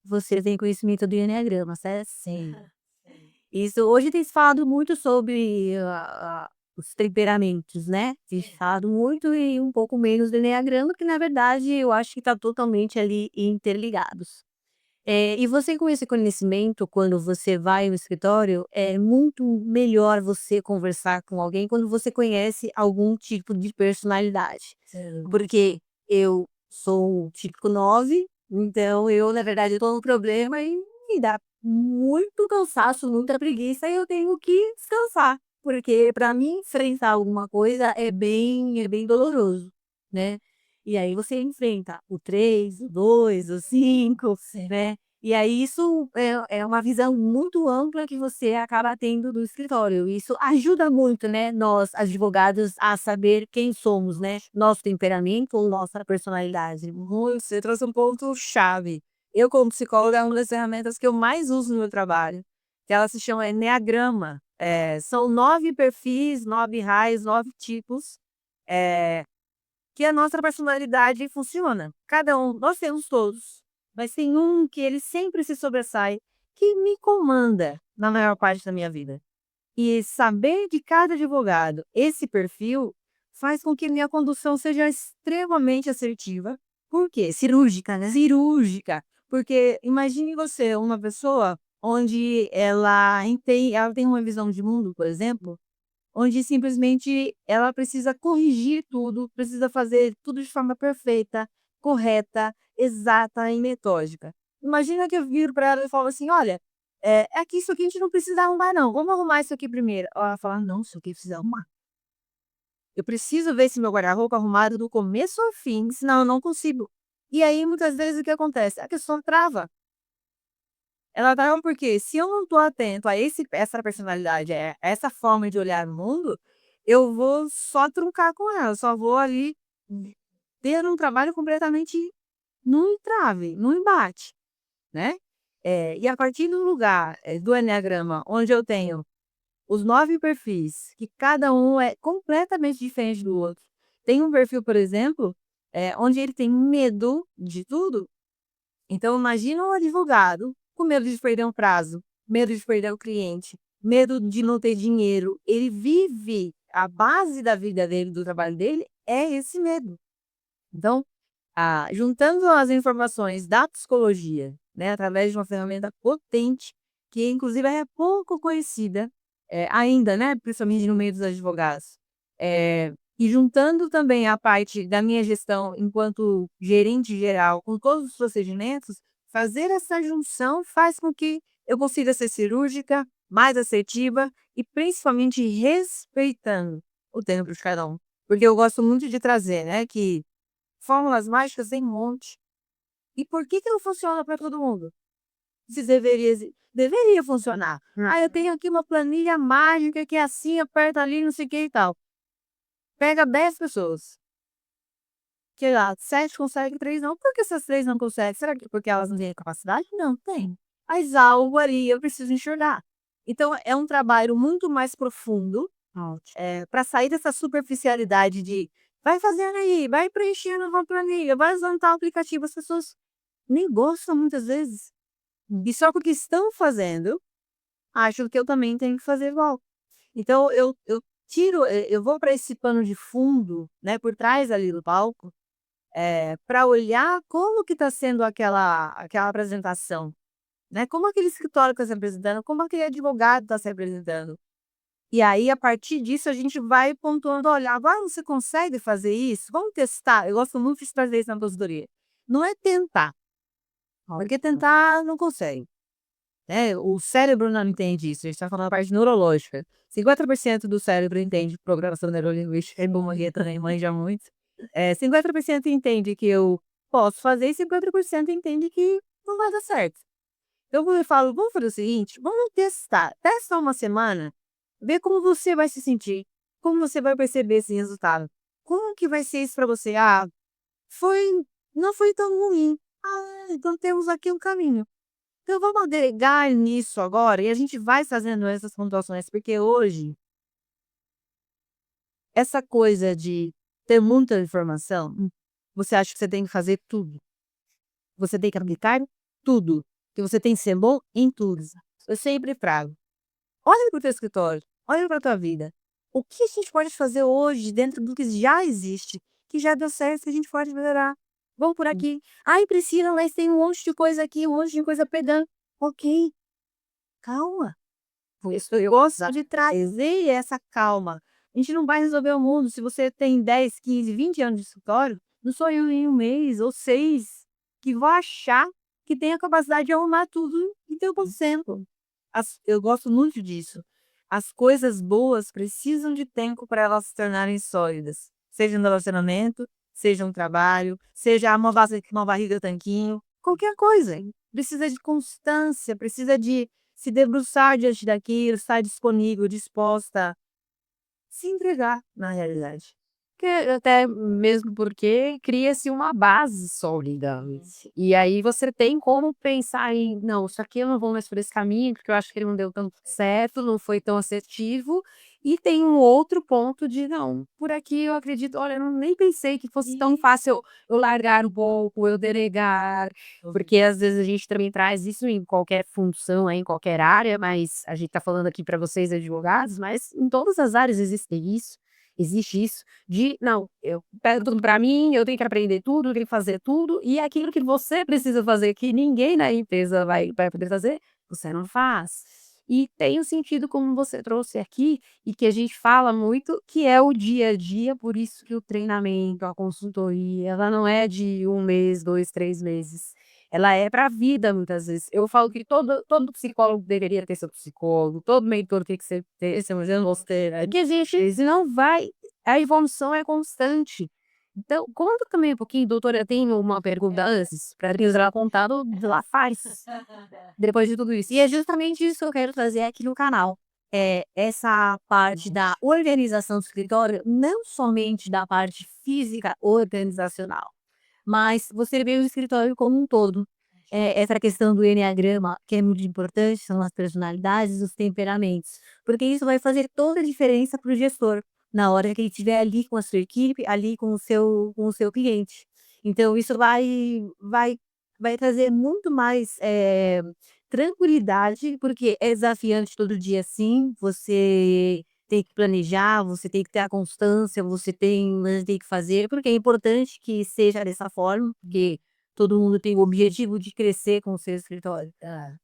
você tem conhecimento do enneagrama, certo? Sim. Isso hoje tem se falado muito sobre os temperamentos, né, tem se falado muito e um pouco menos do enneagrama, que na verdade eu acho que está totalmente ali interligados. E você com esse conhecimento, quando você vai ao escritório, é muito melhor você conversar com alguém quando você conhece algum tipo de personalidade. Sim. Porque eu sou o típico 9, então eu, na verdade, estou no problema e me dá muito cansaço, muita preguiça e eu tenho que descansar. Porque para mim enfrentar alguma coisa é bem doloroso, né. E aí você enfrenta o 3, o 2, o 5, Sim. né. E aí isso é uma visão muito ampla que você acaba tendo do escritório. Isso ajuda muito, né, nós advogados a saber quem somos, né, nosso temperamento ou nossa personalidade. Muito, você trouxe um ponto chave. Eu, como psicóloga, é uma das ferramentas que eu mais uso no meu trabalho, que ela se chama enneagrama. São 9 perfis, 9 raios, 9 tipos, eh, que a nossa personalidade funciona. Cada um nós temos todos, mas tem um que ele sempre se sobressai, que me comanda na maior parte da minha vida. E saber de cada advogado esse perfil faz com que minha condução seja extremamente assertiva. Por quê? Cirúrgica, né? Cirúrgica. Porque imagine você, uma pessoa onde ela tem uma visão de mundo, por exemplo, onde simplesmente ela precisa corrigir tudo, precisa fazer tudo de forma perfeita, correta, exata e metódica. Imagina que eu viro para ela e falo assim: "Olha, é que isso aqui a gente não precisa arrumar não, vamos arrumar isso aqui primeiro". Ela fala: "Não, isso aqui precisa arrumar. Eu preciso ver esse meu guarda-roupa arrumado do começo ao fim, senão eu não consigo". E aí muitas vezes o que acontece? A questão trava. Ela trava porque se eu não estou atento a essa personalidade, essa forma de olhar o mundo, eu vou só truncar com ela, só vou ali ter um trabalho completamente no entrave, no embate, né. E a partir do lugar, do enneagrama, onde eu tenho os 9 perfis, que cada um é completamente diferente do outro. Tem um perfil, por exemplo, onde ele tem medo de tudo. Então imagina um advogado com medo de perder um prazo, medo de perder o cliente, medo de não ter dinheiro. Ele vive a base da vida dele, do trabalho dele, é esse medo. Então, juntando as informações da psicologia, né, através de uma ferramenta potente, que inclusive é pouco conhecida, ainda, né, principalmente no meio dos advogados. E juntando também a parte da minha gestão enquanto gerente geral com todos os procedimentos, fazer essa junção faz com que eu consiga ser cirúrgica, mais assertiva e principalmente respeitando o tempo de cada um. Porque eu gosto muito de trazer, né, que fórmulas mágicas tem um monte. E por que que não funciona para todo mundo? Se deveria funcionar. "Ah, eu tenho aqui uma planilha mágica que é assim, aperta ali, não sei o que e tal". Pega 10 pessoas, que lá 7 conseguem, 3 não. Por que essas 3 não conseguem? Será que porque elas não têm capacidade? Não, tem. Mas algo ali eu preciso enxergar. Então é um trabalho muito mais profundo, Ótimo. para sair dessa superficialidade de: "Vai fazendo aí, vai preenchendo uma planilha, vai usando tal aplicativo". As pessoas nem gostam muitas vezes. E só porque estão fazendo, acham que eu também tenho que fazer igual. Então eu vou para esse pano de fundo, né, por trás ali do palco, pra olhar como que está sendo aquela apresentação, né, como aquele escritório está se apresentando, como aquele advogado está se apresentando. E aí, a partir disso, a gente vai pontuando: "Olha, agora você consegue fazer isso? Vamos testar". Eu gosto muito de trazer isso na consultoria. Não é tentar, porque Ótimo. tentar não consegue. O cérebro não entende isso, a gente está falando da parte neurológica. 50% do cérebro entende programação neurolinguística, e Bourdieu também manja muito. 50% entende que eu posso fazer e 50% entende que não vai dar certo. Então eu falo: "Vamos fazer o seguinte, vamos testar, testa uma semana, vê como você vai se sentir, como você vai perceber esse resultado. Como que vai ser isso para você? Ah, foi não foi tão ruim. Ah, então temos aqui um caminho". Então vamos agregar nisso agora e a gente vai fazendo essas pontuações, porque hoje, essa coisa de ter muita informação, você acha que você tem que fazer tudo, você tem que aplicar tudo. que você tem que ser bom em tudo. Eu sempre trago. Olha para o teu escritório, olha para a tua vida. O que a gente pode fazer hoje dentro do que já existe, que já deu certo, que a gente pode melhorar? Vamos por aqui. Ai, Priscila, mas tem um monte de coisa aqui, um monte de coisa pegando. Ok, calma. Por isso eu gosto de trazer essa calma. A gente não vai resolver o mundo. Se você tem 10, 15, 20 anos de escritório, não sou eu em um mês ou 6 que vou achar que tem a capacidade de arrumar tudo em 100%. Eu gosto muito disso. As coisas boas precisam de tempo para elas se tornarem sólidas. Seja no relacionamento, seja um trabalho, seja uma barriga tanquinho, qualquer coisa. Precisa de constância, precisa de se debruçar diante daquilo, estar disponível, disposta, se entregar na realidade. Que até mesmo porque cria-se uma base sólida. E aí você tem como pensar em: "Não, isso aqui eu não vou mais por esse caminho, porque eu acho que ele não deu tanto certo, não foi tão assertivo". E tem um outro ponto de: "Não, por aqui eu acredito, olha, eu nem pensei que fosse tão fácil eu largar um pouco, eu delegar". Porque às vezes a gente também traz isso em qualquer função, em qualquer área, mas a gente está falando aqui para vocês advogados, mas em todas as áreas existe isso de: "Não, eu pego tudo para mim, eu tenho que aprender tudo, eu tenho que fazer tudo", e aquilo que você precisa fazer, que ninguém na empresa vai poder fazer, você não faz. E tem o sentido como você trouxe aqui, e que a gente fala muito, que é o dia a dia, por isso que o treinamento, a consultoria, ela não é de um mês, 2, 3 meses. Ela é para a vida, muitas vezes. Eu falo que todo psicólogo deveria ter seu psicólogo, todo mentor tem que ter seu você, porque a gente não vai, a evolução é constante. Então, conta também um pouquinho, doutora, eu tenho uma pergunta antes, para ela contar do lá faz, depois de tudo isso. E é justamente isso que eu quero trazer aqui no canal. É essa parte da organização do escritório, não somente da parte física organizacional, mas você vê o escritório como um todo. Essa questão do enneagrama, que é muito importante, são as personalidades, os temperamentos, porque isso vai fazer toda a diferença para o gestor, na hora que ele estiver ali com a sua equipe, ali com o seu cliente. Então isso vai trazer muito mais, tranquilidade, porque é desafiante todo dia sim, você tem que planejar, você tem que ter a constância, você tem que fazer, porque é importante que seja dessa forma, porque todo mundo tem o objetivo de crescer com o seu escritório.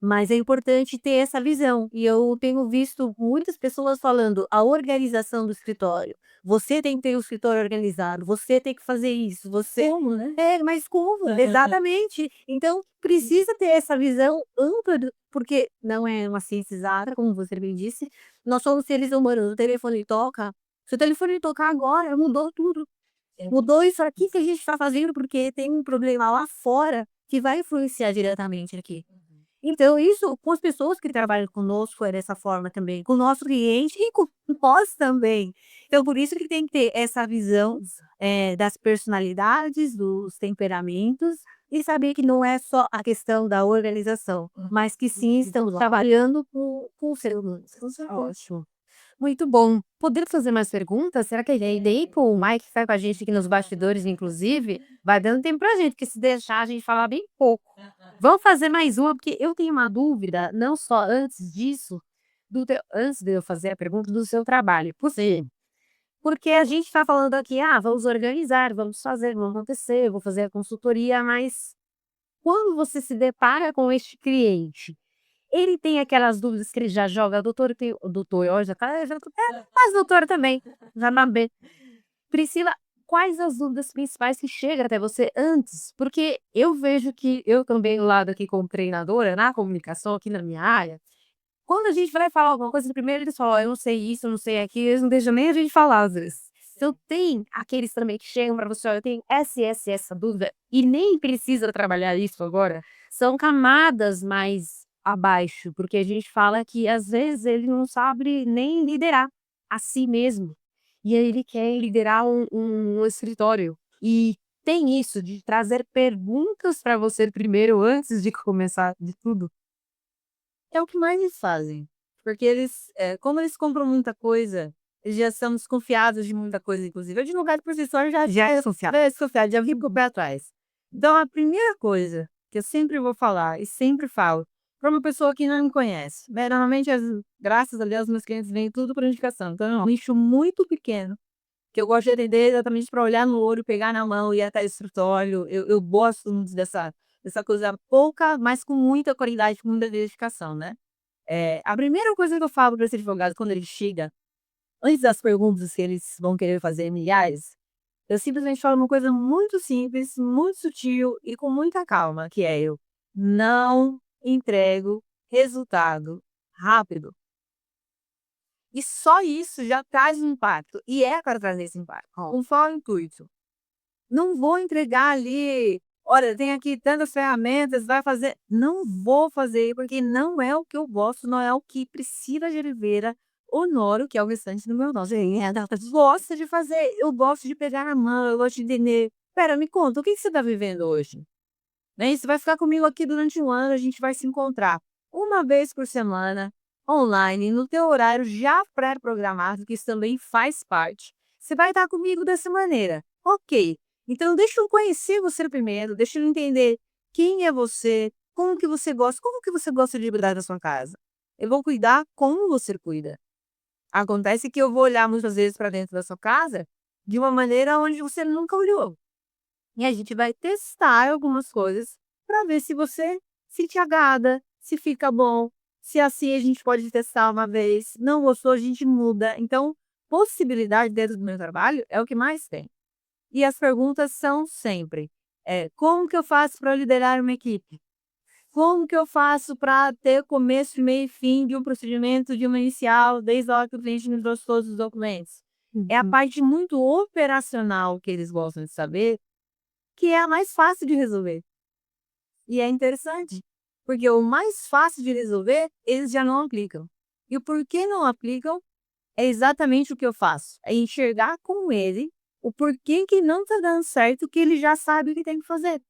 Mas é importante ter essa visão. E eu tenho visto muitas pessoas falando a organização do escritório. Você tem que ter o escritório organizado, você tem que fazer isso, você. Como, né? É, mas como? Exatamente. Então, precisa ter essa visão ampla, porque não é uma ciência exata, como você bem disse, nós somos seres humanos, o telefone toca, se o telefone tocar agora, mudou tudo. Mudou isso aqui que a gente está fazendo, porque tem um problema lá fora que vai influenciar diretamente aqui. Então isso com as pessoas que trabalham conosco é dessa forma também, com o nosso cliente e com nós também. Então por isso que tem que ter essa visão, das personalidades, dos temperamentos, e saber que não é só a questão da organização, mas que sim estamos trabalhando com o ser humano. Ótimo. Muito bom. Podemos fazer mais perguntas? Será que a daí com o Mike que está com a gente aqui nos bastidores, inclusive, vai dando tempo pra gente, porque se deixar a gente falar bem pouco. Vamos fazer mais uma, porque eu tenho uma dúvida, não só antes disso, antes de eu fazer a pergunta do seu trabalho. Por quê? Porque a gente está falando aqui, vamos organizar, vamos fazer, vamos acontecer, vou fazer a consultoria, mas quando você se depara com este cliente, ele tem aquelas dúvidas que ele já joga: "Doutor, eu tenho", o doutor, ó, já tô mas doutora também, já na B. Priscila, quais as dúvidas principais que chegam até você antes? Porque eu vejo que eu também, do lado aqui como treinadora na comunicação, aqui na minha área, quando a gente vai falar alguma coisa, primeiro eles falam: "Ó, eu não sei isso, eu não sei aquilo", eles não deixam nem a gente falar às vezes. Então tem aqueles também que chegam pra você: "Olha, eu tenho essa dúvida", e nem precisa trabalhar isso agora, são camadas mais abaixo, porque a gente fala que às vezes ele não sabe nem liderar a si mesmo, e aí ele quer liderar um escritório. E tem isso de trazer perguntas para você primeiro antes de começar de tudo. É o que mais eles fazem, porque eles, como eles compram muita coisa, eles já são desconfiados de muita coisa, inclusive. O advogado por si só já é desconfiado, já vive com o pé atrás. Então a primeira coisa que eu sempre vou falar e sempre falo para uma pessoa que não me conhece, né, normalmente graças a Deus meus clientes vêm tudo por indicação, então é um nicho muito pequeno, que eu gosto de atender exatamente para olhar no olho, pegar na mão, ir até o escritório, eu gosto muito dessa coisa pouca, mas com muita qualidade, com muita dedicação, né. A primeira coisa que eu falo para esse advogado quando ele chega, antes das perguntas que eles vão querer fazer milhares, eu simplesmente falo uma coisa muito simples, muito sutil e com muita calma, que é: eu não entrego resultado rápido. E só isso já traz um impacto, e é para trazer esse impacto. Com qual intuito? Não vou entregar ali: "Olha, tem aqui tantas ferramentas, vai fazer", não vou fazer, porque não é o que eu gosto, não é o que Priscila de Oliveira Honório, que é o restante do meu nome, gosta de fazer. Eu gosto de pegar na mão, eu gosto de entender: "Espera, me conta, o que que você está vivendo hoje?", né, "Você vai ficar comigo aqui durante um ano, a gente vai se encontrar uma vez por semana, online, no teu horário já pré-programado", que isso também faz parte. "Você vai estar comigo dessa maneira". Ok, então deixa eu conhecer você primeiro, deixa eu entender quem é você, como que você gosta de cuidar da sua casa. Eu vou cuidar como você cuida. Acontece que eu vou olhar muitas vezes para dentro da sua casa de uma maneira onde você nunca olhou. E a gente vai testar algumas coisas para ver se você se te agrada, se fica bom, se assim a gente pode testar uma vez, não gostou, a gente muda. Então, possibilidade dentro do meu trabalho é o que mais tem. E as perguntas são sempre: como que eu faço para liderar uma equipe? Como que eu faço para ter começo, meio e fim de um procedimento, de uma inicial, desde a hora que o cliente me trouxe todos os documentos? É a Uhum. parte muito operacional que eles gostam de saber, que é a mais fácil de resolver. E é interessante, porque o mais fácil de resolver, eles já não aplicam. E o porquê não aplicam é exatamente o que eu faço, é enxergar com ele o porquê que não está dando certo, que ele já sabe o que tem que fazer.